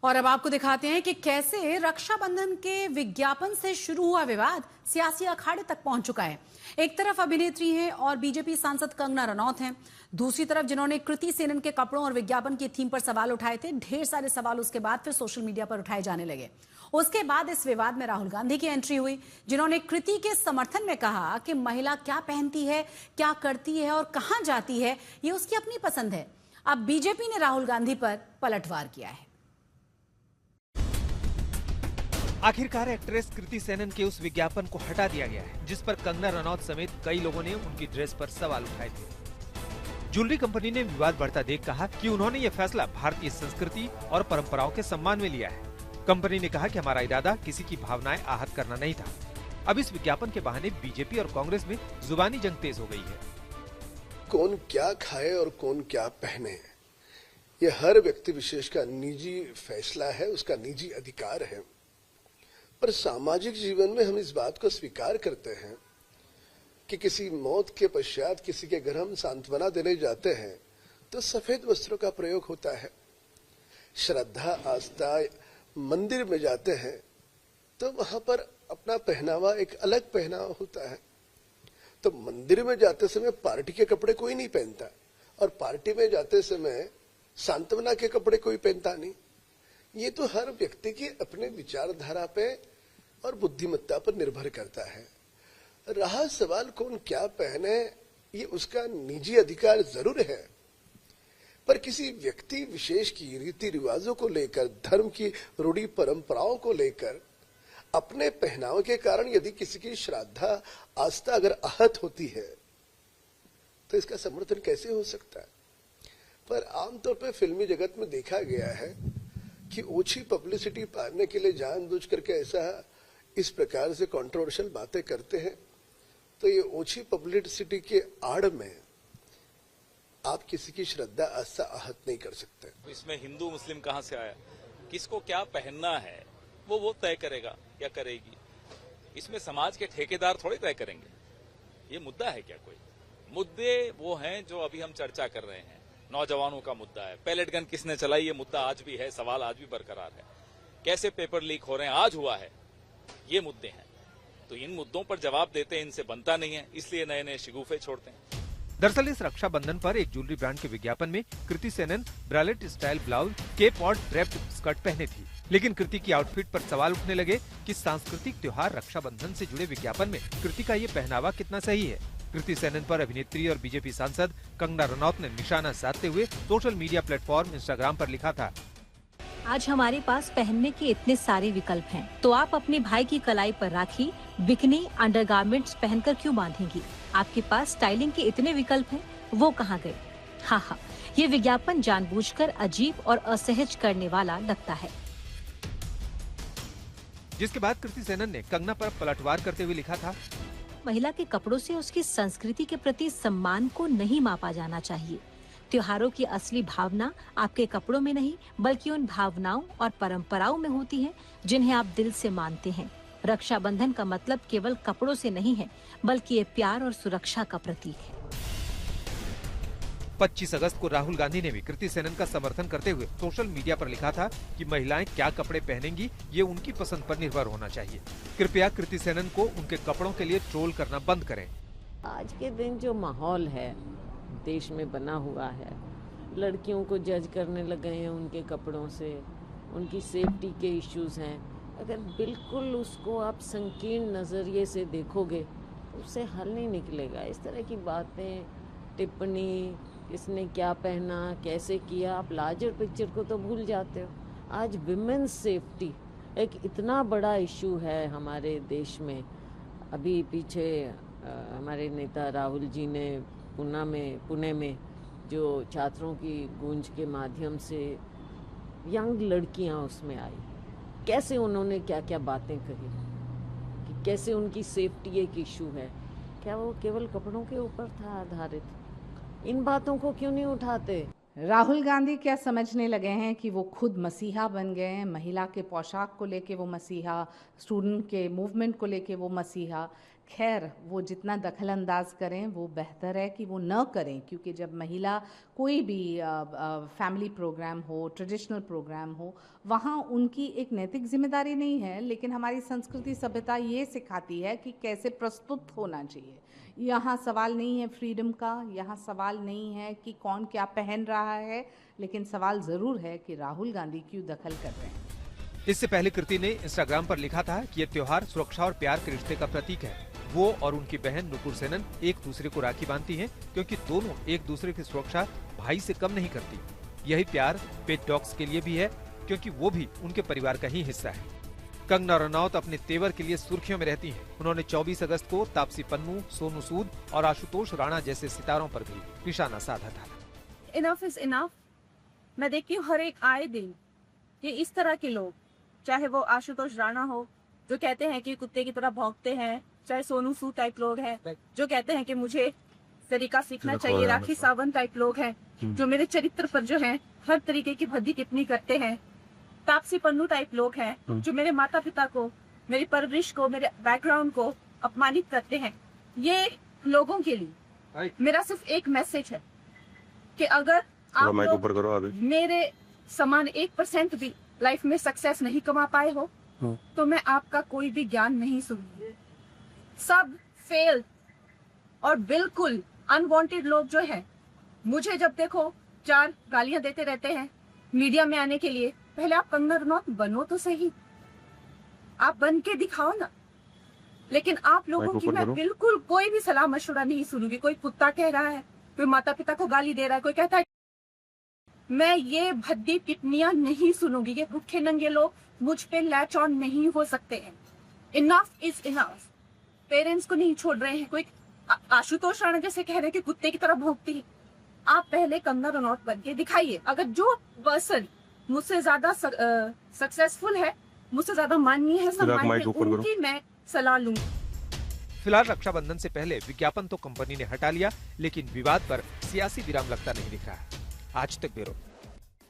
और अब आपको दिखाते हैं कि कैसे रक्षाबंधन के विज्ञापन से शुरू हुआ विवाद सियासी अखाड़े तक पहुंच चुका है। एक तरफ अभिनेत्री हैं और बीजेपी सांसद कंगना रनौत हैं, दूसरी तरफ जिन्होंने कृति सेनन के कपड़ों और विज्ञापन की थीम पर सवाल उठाए थे, ढेर सारे सवाल उसके बाद फिर सोशल मीडिया पर उठाए जाने लगे। उसके बाद इस विवाद में राहुल गांधी की एंट्री हुई, जिन्होंने कृति के समर्थन में कहा कि महिला क्या पहनती है, क्या करती है और कहां जाती है, ये उसकी अपनी पसंद है। अब बीजेपी ने राहुल गांधी पर पलटवार किया है। आखिरकार एक्ट्रेस कृति सेनन के उस विज्ञापन को हटा दिया गया है, जिस पर कंगना रनौत समेत कई लोगों ने उनकी ड्रेस पर सवाल उठाए थे। ज्वेलरी कंपनी ने विवाद बढ़ता देख कहा कि उन्होंने ये फैसला भारतीय संस्कृति और परंपराओं के सम्मान में लिया है। कंपनी ने कहा कि हमारा इरादा किसी की भावनाएं आहत करना नहीं था। अब इस विज्ञापन के बहाने बीजेपी और कांग्रेस में जुबानी जंग तेज हो गई है। कौन क्या खाए और कौन क्या पहने, ये हर व्यक्ति विशेष का निजी फैसला है, उसका निजी अधिकार है। पर सामाजिक जीवन में हम इस बात को स्वीकार करते हैं कि किसी मौत के पश्चात किसी के घर हम सांत्वना देने जाते हैं तो सफेद वस्त्रों का प्रयोग होता है। श्रद्धा आस्था मंदिर में जाते हैं तो वहां पर अपना पहनावा एक अलग पहनावा होता है। तो मंदिर में जाते समय पार्टी के कपड़े कोई नहीं पहनता और पार्टी में जाते समय सांत्वना के कपड़े कोई पहनता नहीं। ये तो हर व्यक्ति की अपने विचारधारा पे और बुद्धिमत्ता पर निर्भर करता है। रहा सवाल कौन क्या पहने, ये उसका निजी अधिकार जरूर है, पर किसी व्यक्ति विशेष की रीति रिवाजों को लेकर, धर्म की रूढ़ी परंपराओं को लेकर, अपने पहनावे के कारण यदि किसी की श्रद्धा आस्था अगर आहत होती है तो इसका समर्थन कैसे हो सकता है। पर आमतौर पर फिल्मी जगत में देखा गया है कि ओछी पब्लिसिटी पाने के लिए जानबूझ करके ऐसा इस प्रकार से कंट्रोवर्शियल बातें करते हैं। तो ये ओछी पब्लिसिटी के आड़ में आप किसी की श्रद्धा आस्था आहत नहीं कर सकते। इसमें हिंदू मुस्लिम कहां से आया, किसको क्या पहनना है वो तय करेगा या करेगी। इसमें समाज के ठेकेदार थोड़ी तय करेंगे। ये मुद्दा है क्या? कोई मुद्दे वो हैं जो अभी हम चर्चा कर रहे हैं। नौजवानों का मुद्दा है, पैलेट गन किसने चलाई, ये मुद्दा आज भी है, सवाल आज भी बरकरार है। कैसे पेपर लीक हो रहे हैं, आज हुआ है, ये मुद्दे हैं। तो इन मुद्दों पर जवाब देते इनसे बनता नहीं है, इसलिए नए नए शिगुफे छोड़ते हैं। दरअसल इस रक्षाबंधन पर एक ज्वेलरी ब्रांड के विज्ञापन में Kriti Sanon bralette style blouse, cape और ड्रेप्ड स्कर्ट पहने थी। लेकिन कृति की आउटफिट पर सवाल उठने लगे कि सांस्कृतिक त्योहार रक्षाबंधन से जुड़े विज्ञापन में कृति का ये पहनावा कितना सही है। कृति सेनन पर अभिनेत्री और बीजेपी सांसद कंगना रनौत ने निशाना साधते हुए सोशल मीडिया प्लेटफॉर्म इंस्टाग्राम पर लिखा था, आज हमारे पास पहनने के इतने सारे विकल्प हैं, तो आप अपने भाई की कलाई पर राखी, बिकनी, अंडरगारमेंट्स पहनकर क्यों बांधेंगी? आपके पास स्टाइलिंग के इतने विकल्प हैं, वो कहाँ गए? हाँ, ये विज्ञापन जानबूझकर अजीब और असहज करने वाला लगता है। जिसके बाद कृति सेनन ने कंगना पर पलटवार करते हुए लिखा था, महिला के कपड़ों से उसकी संस्कृति के प्रति सम्मान को नहीं मापा जाना चाहिए। त्योहारों की असली भावना आपके कपड़ों में नहीं, बल्कि उन भावनाओं और परंपराओं में होती है जिन्हें आप दिल से मानते हैं। रक्षाबंधन का मतलब केवल कपड़ों से नहीं है, बल्कि ये प्यार और सुरक्षा का प्रतीक है। 25 अगस्त को राहुल गांधी ने भी कृति सेनन का समर्थन करते हुए सोशल मीडिया पर लिखा था कि महिलाएं क्या कपड़े पहनेंगी ये उनकी पसंद पर निर्भर होना चाहिए। कृपया कृति सेनन को उनके कपड़ों के लिए ट्रोल करना बंद करें। आज के दिन जो माहौल है देश में बना हुआ है, लड़कियों को जज करने लगे हैं उनके कपड़ों से, उनकी सेफ्टी के इश्यूज हैं। अगर बिल्कुल उसको आप संकीर्ण नज़रिए से देखोगे तो उससे हल नहीं निकलेगा। इस तरह की बातें, टिप्पणी, किसने क्या पहना, कैसे किया, आप लार्जर पिक्चर को तो भूल जाते हो। आज विमेंस सेफ्टी एक इतना बड़ा इशू है हमारे देश में। अभी पीछे हमारे नेता राहुल जी ने पुणे में जो छात्रों की गूंज के माध्यम से यंग लड़कियां उसमें आई, कैसे उन्होंने क्या क्या बातें कही कि कैसे उनकी सेफ्टी एक इशू है। क्या वो केवल कपड़ों के ऊपर था आधारित? इन बातों को क्यों नहीं उठाते? राहुल गांधी क्या समझने लगे हैं कि वो खुद मसीहा बन गए हैं। महिला के पोशाक को लेके वो मसीहा, स्टूडेंट के मूवमेंट को लेके वो मसीहा। खैर, वो जितना दखल अंदाज करें वो बेहतर है कि वो न करें, क्योंकि जब महिला कोई भी फैमिली प्रोग्राम हो, ट्रेडिशनल प्रोग्राम हो, वहाँ उनकी एक नैतिक जिम्मेदारी नहीं है, लेकिन हमारी संस्कृति सभ्यता ये सिखाती है कि कैसे प्रस्तुत होना चाहिए। यहाँ सवाल नहीं है फ्रीडम का, यहाँ सवाल नहीं है कि कौन क्या पहन रहा है, लेकिन सवाल ज़रूर है कि राहुल गांधी क्यों दखल कर रहे हैं। इससे पहले कृति ने इंस्टाग्राम पर लिखा था कि ये त्योहार सुरक्षा और प्यार के रिश्ते का प्रतीक है। वो और उनकी बहन नुपुर सेनन एक दूसरे को राखी बांधती हैं, क्योंकि दोनों एक दूसरे की सुरक्षा भाई से कम नहीं करती। यही प्यार पेट डॉग्स के लिए भी है, क्योंकि वो भी उनके परिवार का ही हिस्सा है। कंगना रनौत अपने तेवर के लिए सुर्खियों में रहती हैं। उन्होंने 24 अगस्त को तापसी पन्नू, सोनू सूद और आशुतोष राणा जैसे सितारों पर भी निशाना साधा था। Enough is enough. मैं देखती हूँ हर एक आए दिन ये इस तरह के लोग, चाहे वो आशुतोष राणा हो जो कहते हैं कि कुत्ते की तरह भौंकते हैं, चाहे सोनू सूद टाइप लोग हैं जो कहते हैं कि मुझे तरीका सीखना चाहिए, राखी सावंत टाइप लोग हैं जो मेरे चरित्र पर जो है हर तरीके की भद्दी टिप्पणी करते हैं, तापसी पन्नू टाइप लोग हैं जो मेरे माता पिता को, मेरी परवरिश को, मेरे बैकग्राउंड को अपमानित करते हैं। ये लोगों के लिए मेरा सिर्फ एक मैसेज है कि अगर आप लोग मेरे समान 1% भी लाइफ में सक्सेस नहीं कमा पाए हो तो मैं आपका कोई भी ज्ञान नहीं सुनूंगी। सब फेल और बिल्कुल अनवांटेड लोग जो हैं, मुझे जब देखो 4 गालियां देते रहते हैं मीडिया में आने के लिए। पहले आप कंगना रनौत बनो तो सही, आप बन के दिखाओ ना। लेकिन आप लोगों की मैं बिल्कुल कोई भी सलाह मशवरा नहीं सुनूंगी। कोई कुत्ता कह रहा है, कोई माता पिता को गाली दे रहा है, कोई कहता है, मैं ये भद्दी टिप्पणियां नहीं सुनूंगी। ये भूखे नंगे लोग मुझ पे लैच ऑन नहीं हो सकते हैं। Enough is enough. पेरेंट्स को नहीं छोड़ रहे हैं। कोई आशुतोष राणा जैसे कह रहे हैं कि कुत्ते की तरह भौंकती है। आप पहले कंगना रनौत बन के दिखाइए। अगर जो पर्सन मुझसे ज्यादा सक्सेसफुल है, मुझसे ज्यादा माननीय है, सम्मानीय है, उनकी मैं सलाह लूंगी। फिलहाल रक्षाबंधन से पहले विज्ञापन तो कंपनी ने हटा लिया, लेकिन विवाद पर सियासी विराम लगता नहीं दिख रहा है। आज तक ब्यूरो।